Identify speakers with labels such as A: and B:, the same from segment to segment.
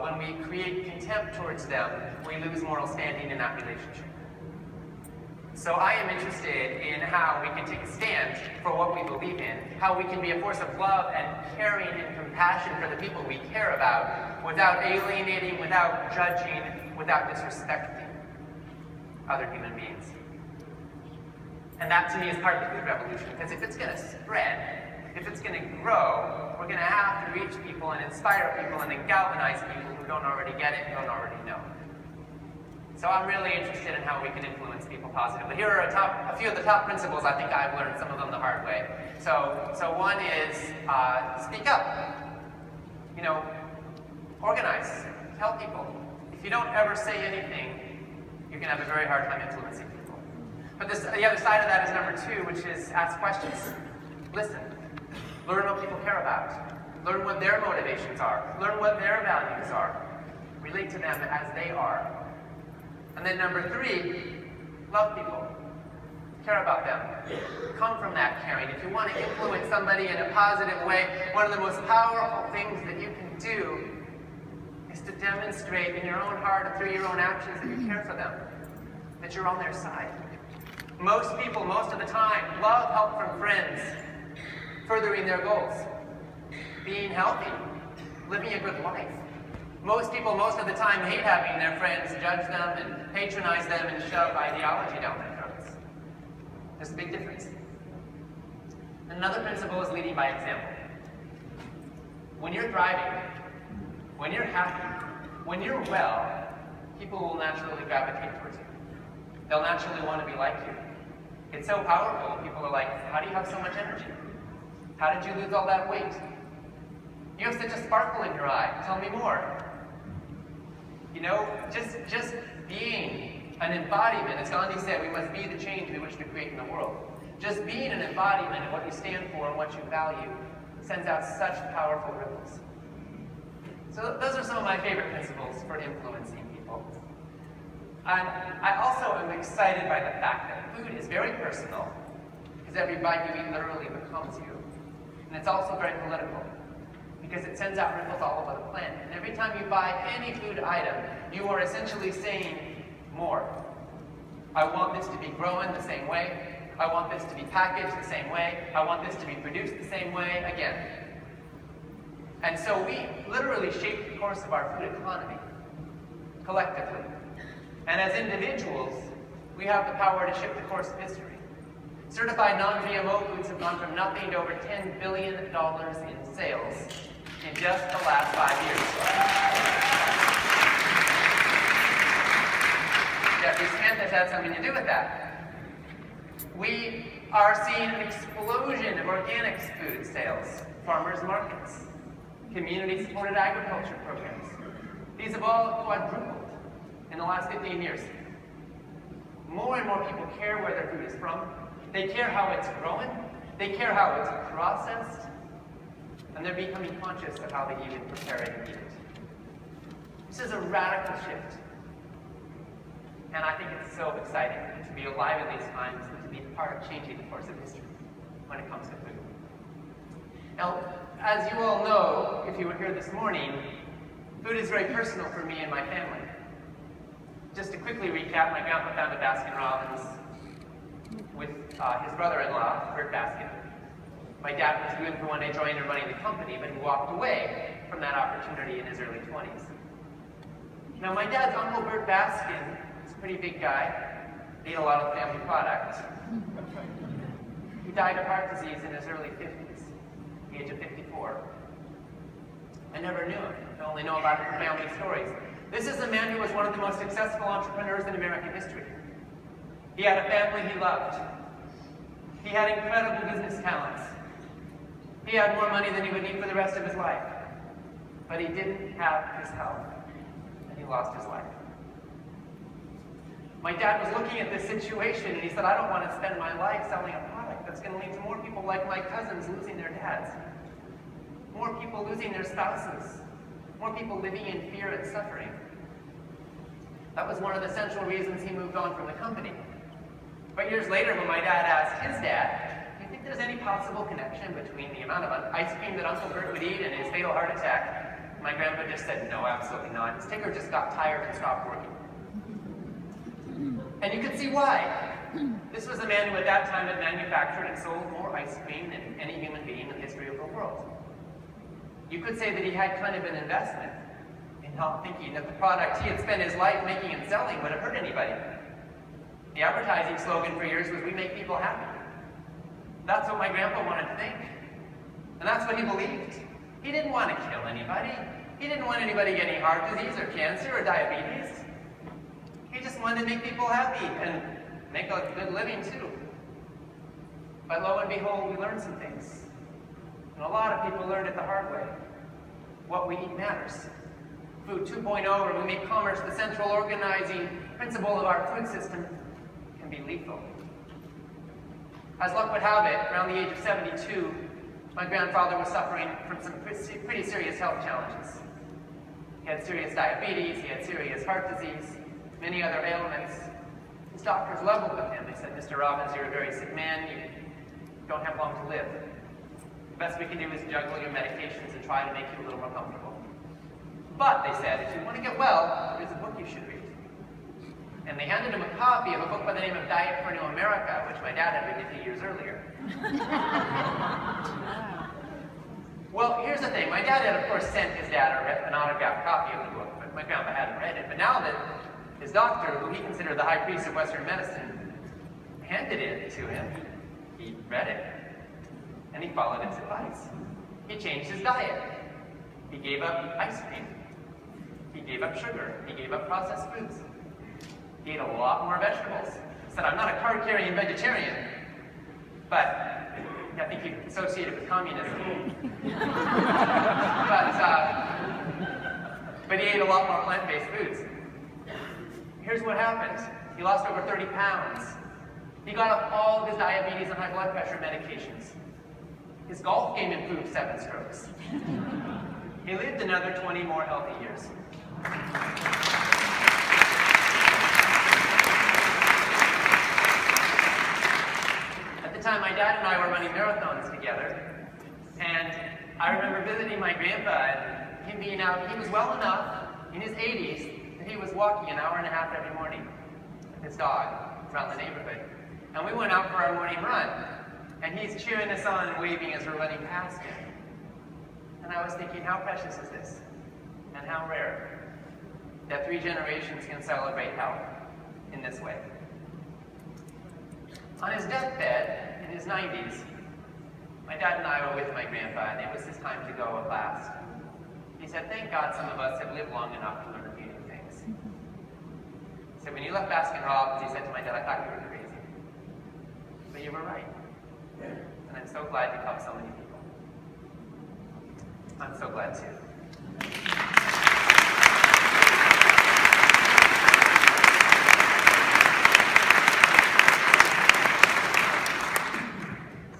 A: when we create contempt towards them, we lose moral standing in that relationship. So I am interested in how we can take a stand for what we believe in, how we can be a force of love and caring and compassion for the people we care about without alienating, without judging, without disrespecting other human beings. And that to me is part of the food revolution, because if it's going to spread, if it's going to grow, we're going to have to reach people and inspire people and then galvanize people who don't already get it and don't already know. So I'm really interested in how we can influence people positively. Here are a few of the top principles I think I've learned, some of them the hard way. So one is speak up. You know, organize. Tell people. If you don't ever say anything, you can have a very hard time influencing people. But the other side of that is number 2, which is ask questions. Listen. Learn what people care about. Learn what their motivations are. Learn what their values are. Relate to them as they are. And then number 3, love people. Care about them. Come from that caring. If you want to influence somebody in a positive way, one of the most powerful things that you can do is to demonstrate in your own heart and through your own actions that you care for them, that you're on their side. Most people, most of the time, love help from friends, furthering their goals, being healthy, living a good life. Most people, most of the time, hate having their friends judge them and patronize them and shove ideology down their throats. There's a big difference. Another principle is leading by example. When you're thriving, when you're happy, when you're well, people will naturally gravitate towards you. They'll naturally want to be like you. It's so powerful. People are like, how do you have so much energy? How did you lose all that weight? You have such a sparkle in your eye. Tell me more. You know, just being an embodiment, as Gandhi said, we must be the change we wish to create in the world. Just being an embodiment of what you stand for and what you value sends out such powerful ripples. So those are some of my favorite principles for influencing people. I also am excited by the fact that food is very personal, because every bite you eat literally becomes you. And it's also very political, because it sends out ripples all over the planet. And every time you buy any food item, you are essentially saying more. I want this to be grown the same way. I want this to be packaged the same way. I want this to be produced the same way again. And so we literally shape the course of our food economy, collectively. And as individuals, we have the power to shift the course of history. Certified non-GMO foods have gone from nothing to over $10 billion in sales in just the last 5 years. Jeffrey Smith has had something to do with that. We are seeing an explosion of organic food sales, farmers markets, community-supported agriculture programs. These have all quadrupled in the last 15 years. More and more people care where their food is from. They care how it's grown. They care how it's processed. And they're becoming conscious of how they even prepare it and eat it. This is a radical shift. And I think it's so exciting to be alive in these times and to be part of changing the course of history when it comes to food. Now, as you all know, if you were here this morning, food is very personal for me and my family. Just to quickly recap, my grandpa founded Baskin Robbins with his brother-in-law, Bert Baskin. My dad was doing for one day joining running the company, but he walked away from that opportunity in his early 20s. Now, my dad's uncle, Bert Baskin, is a pretty big guy, ate a lot of family product. He died of heart disease in his early 50s, the age of 54. I never knew him. I only know about it from family stories. This is a man who was one of the most successful entrepreneurs in American history. He had a family he loved. He had incredible business talents. He had more money than he would need for the rest of his life. But he didn't have his health, and he lost his life. My dad was looking at this situation, and he said, I don't want to spend my life selling a product that's going to lead to more people like my cousins losing their dads, more people losing their spouses, more people living in fear and suffering. That was one of the central reasons he moved on from the company. But years later, when my dad asked his dad, do you think there's any possible connection between the amount of ice cream that Uncle Bert would eat and his fatal heart attack? My grandpa just said, no, absolutely not. His ticker just got tired and stopped working. And you can see why. This was a man who at that time had manufactured and sold more ice cream than any human being in the history of the world. You could say that he had kind of an investment in not thinking that the product he had spent his life making and selling would have hurt anybody. The advertising slogan for years was, we make people happy. That's what my grandpa wanted to think. And that's what he believed. He didn't want to kill anybody. He didn't want anybody getting heart disease or cancer or diabetes. He just wanted to make people happy and make a good living too. But lo and behold, we learned some things. And a lot of people learned it the hard way. What we eat matters. Food 2.0, where we make commerce the central organizing principle of our food system, can be lethal. As luck would have it, around the age of 72, my grandfather was suffering from some pretty serious health challenges. He had serious diabetes, he had serious heart disease, many other ailments. His doctors leveled with him. They said, Mr. Robbins, you're a very sick man, you don't have long to live. The best we can do is juggle your medications and try to make you a little more comfortable. But, they said, if you want to get well, there's a book you should read. And they handed him a copy of a book by the name of Diet for New America, which my dad had written a few years earlier. Well, here's the thing. My dad had, of course, sent his dad an autographed copy of the book, but my grandpa hadn't read it. But now that his doctor, who he considered the high priest of Western medicine, handed it to him, he read it, and he followed its advice. He changed his diet. He gave up ice cream. He gave up sugar. He gave up processed foods. He ate a lot more vegetables. He said, I'm not a card-carrying vegetarian, but I think he associated with communism. but he ate a lot more plant-based foods. Here's what happened. He lost over 30 pounds. He got off all of his diabetes and high blood pressure medications. His golf game improved 7 strokes. He lived another 20 more healthy years. At the time, my dad and I were running marathons together, and I remember visiting my grandpa and him being out. He was well enough in his 80s that he was walking an hour and a half every morning with his dog around the neighborhood. And we went out for our morning run, and he's cheering us on and waving as we're running past him. And I was thinking, how precious is this? And how rare that 3 generations can celebrate health in this way. On his deathbed, in his 90s, my dad and I were with my grandpa, and it was his time to go at last. He said, thank God some of us have lived long enough to learn a few new things. He said, when you left Baskin-Robbins, he said to my dad, I thought you were crazy. But you were right. And I'm so glad you helped so many people. I'm so glad too.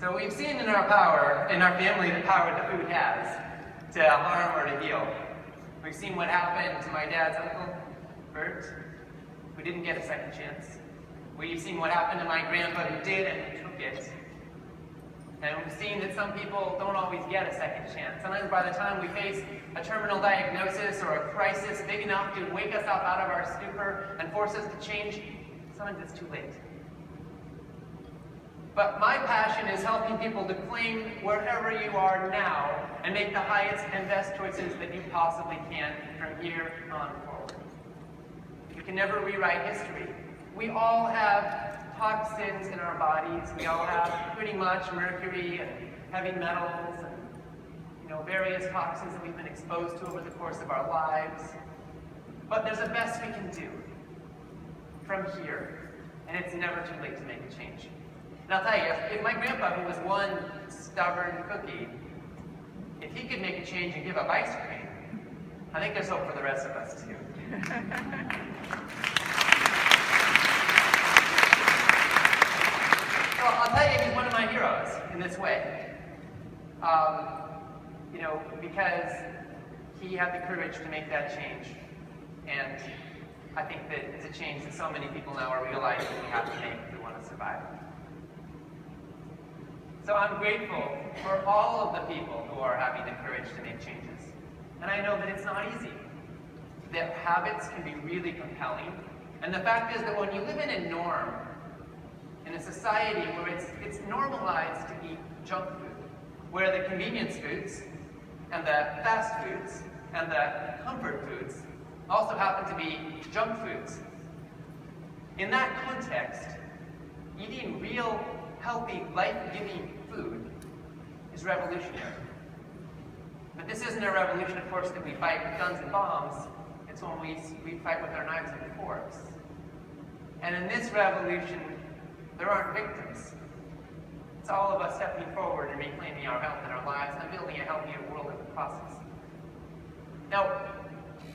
A: So we've seen in our power, in our family, the power that food has to harm or to heal. We've seen what happened to my dad's uncle, Bert, who didn't get a second chance. We've seen what happened to my grandpa, who did and who took it. And we've seen that some people don't always get a second chance. Sometimes by the time we face a terminal diagnosis or a crisis big enough to wake us up out of our stupor and force us to change, sometimes it's too late. But my passion is helping people to claim wherever you are now and make the highest and best choices that you possibly can from here on forward. You can never rewrite history. We all have toxins in our bodies. We all have pretty much mercury and heavy metals and various toxins that we've been exposed to over the course of our lives. But there's a best we can do from here, and it's never too late to make a change. And I'll tell you, if my grandpa, who was one stubborn cookie, if he could make a change and give up ice cream, I think there's hope for the rest of us too. So I'll tell you, he's one of my heroes in this way. Because he had the courage to make that change. And I think that it's a change that so many people now are realizing we have to make if we want to survive. So I'm grateful for all of the people who are having the courage to make changes. And I know that it's not easy. That habits can be really compelling. And the fact is that when you live in a norm, in a society where it's normalized to eat junk food, where the convenience foods and the fast foods and the comfort foods also happen to be junk foods. In that context, eating real, healthy, life-giving food is revolutionary. But this isn't a revolution, of course, that we fight with guns and bombs. It's when we fight with our knives and forks. And in this revolution, there aren't victims. It's all of us stepping forward and reclaiming our health and our lives and building a healthier world in the process. Now,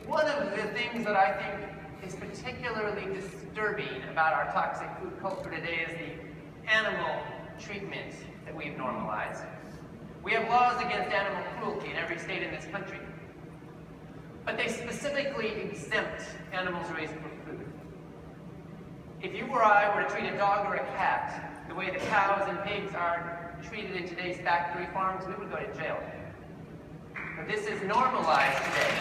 A: one of the things that I think is particularly disturbing about our toxic food culture today is the animal treatment that we've normalized. We have laws against animal cruelty in every state in this country, but they specifically exempt animals raised for food. If you or I were to treat a dog or a cat the way the cows and pigs are treated in today's factory farms, we would go to jail. But this is normalized today.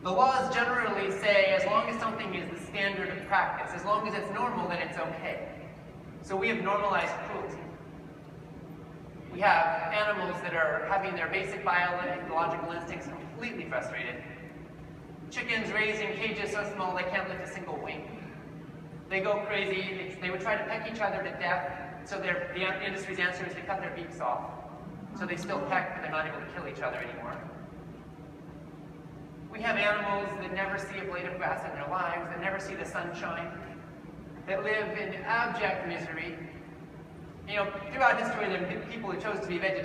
A: The laws generally say as long as something is the standard of practice, as long as it's normal, then it's okay. So we have normalized cruelty. We have animals that are having their basic biological instincts completely frustrated. Chickens raised in cages so small they can't lift a single wing. They go crazy. They would try to peck each other to death, so the industry's answer is to cut their beaks off. So they still peck, but they're not able to kill each other anymore. We have animals that never see a blade of grass in their lives, that never see the sunshine, that live in abject misery. You know, throughout history, there have been people who chose to be vegetarian.